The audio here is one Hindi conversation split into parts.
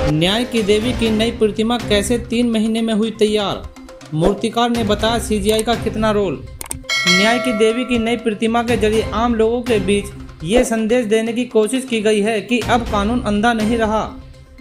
न्याय की देवी की नई प्रतिमा कैसे 3 महीने में हुई तैयार, मूर्तिकार ने बताया सीजीआई का कितना रोल। न्याय की देवी की नई प्रतिमा के जरिए आम लोगों के बीच ये संदेश देने की कोशिश की गई है कि अब कानून अंधा नहीं रहा।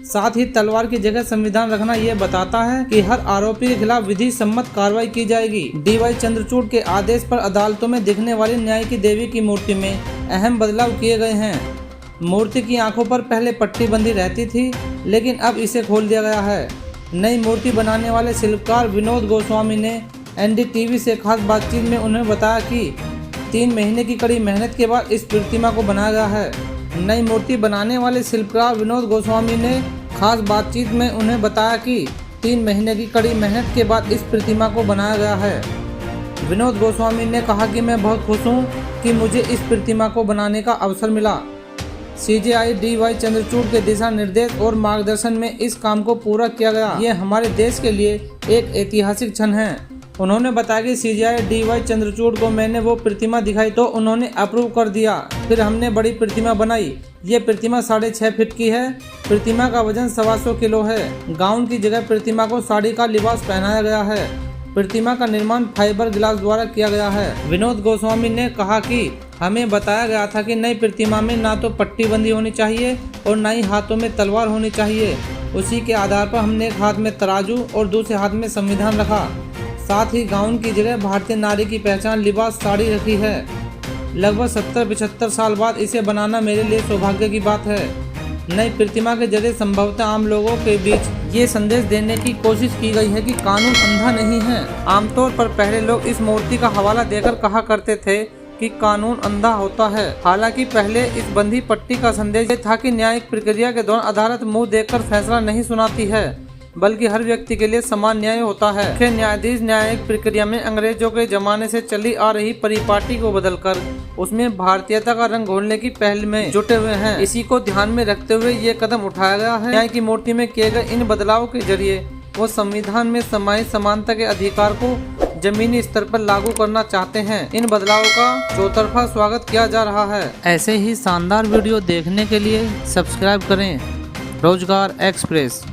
साथ ही तलवार की जगह संविधान रखना यह बताता है कि हर आरोपी के खिलाफ विधि सम्मत कार्रवाई की जाएगी। डीवाई चंद्रचूड़ के आदेश पर अदालतों में दिखने वाली न्याय की देवी की मूर्ति में अहम बदलाव किए गए हैं। मूर्ति की आंखों पर पहले पट्टी बंधी रहती थी, लेकिन अब इसे खोल दिया गया है। नई मूर्ति बनाने वाले शिल्पकार विनोद गोस्वामी ने एनडीटीवी से खास बातचीत में उन्हें बताया कि 3 महीने की कड़ी मेहनत के बाद इस प्रतिमा को बनाया गया है। नई मूर्ति बनाने वाले शिल्पकार विनोद गोस्वामी ने खास बातचीत में उन्हें बताया कि 3 महीने की कड़ी मेहनत के बाद इस प्रतिमा को बनाया गया है। विनोद गोस्वामी ने कहा कि मैं बहुत खुश हूं कि मुझे इस प्रतिमा को बनाने का अवसर मिला। सीजीआई डीवाई चंद्रचूड़ के दिशा निर्देश और मार्गदर्शन में इस काम को पूरा किया गया। ये हमारे देश के लिए एक ऐतिहासिक क्षण है। उन्होंने बताया कि सीजीआई डीवाई चंद्रचूड़ को मैंने वो प्रतिमा दिखाई तो उन्होंने अप्रूव कर दिया। फिर हमने बड़ी प्रतिमा बनाई। ये प्रतिमा 6.5 फीट की है। प्रतिमा का वजन 125 किलो है। गाउन की जगह प्रतिमा को साड़ी का लिबास पहनाया गया है। प्रतिमा का निर्माण फाइबर ग्लास द्वारा किया गया है। विनोद गोस्वामी ने कहा कि हमें बताया गया था कि नई प्रतिमा में ना तो पट्टी बंदी होनी चाहिए और ना ही हाथों में तलवार होनी चाहिए। उसी के आधार पर हमने एक हाथ में तराजू और दूसरे हाथ में संविधान रखा। साथ ही गाउन की जगह भारतीय नारी की पहचान लिबास साड़ी रखी है। लगभग 70-75 साल बाद इसे बनाना मेरे लिए सौभाग्य की बात है। नई प्रतिमा के जरिए संभवतः आम लोगों के बीच ये संदेश देने की कोशिश की गई है कि कानून अंधा नहीं है। आमतौर पर पहले लोग इस मूर्ति का हवाला देकर कहा करते थे कि कानून अंधा होता है। हालांकि पहले इस बंधी पट्टी का संदेश ये था कि न्यायिक प्रक्रिया के दौरान अदालत मुंह देखकर फैसला नहीं सुनाती है, बल्कि हर व्यक्ति के लिए समान न्याय होता है। मुख्य न्यायाधीश न्यायिक प्रक्रिया में अंग्रेजों के जमाने से चली आ रही परिपाटी को बदलकर उसमें भारतीयता का रंग घोलने की पहल में जुटे हुए हैं। इसी को ध्यान में रखते हुए ये कदम उठाया गया है। न्याय की मूर्ति में किए गए इन बदलाव के जरिए वो संविधान में समाहित समानता के अधिकार को जमीनी स्तर पर लागू करना चाहते हैं। इन बदलावों का चौतरफा स्वागत किया जा रहा है। ऐसे ही शानदार वीडियो देखने के लिए सब्सक्राइब करें रोजगार एक्सप्रेस।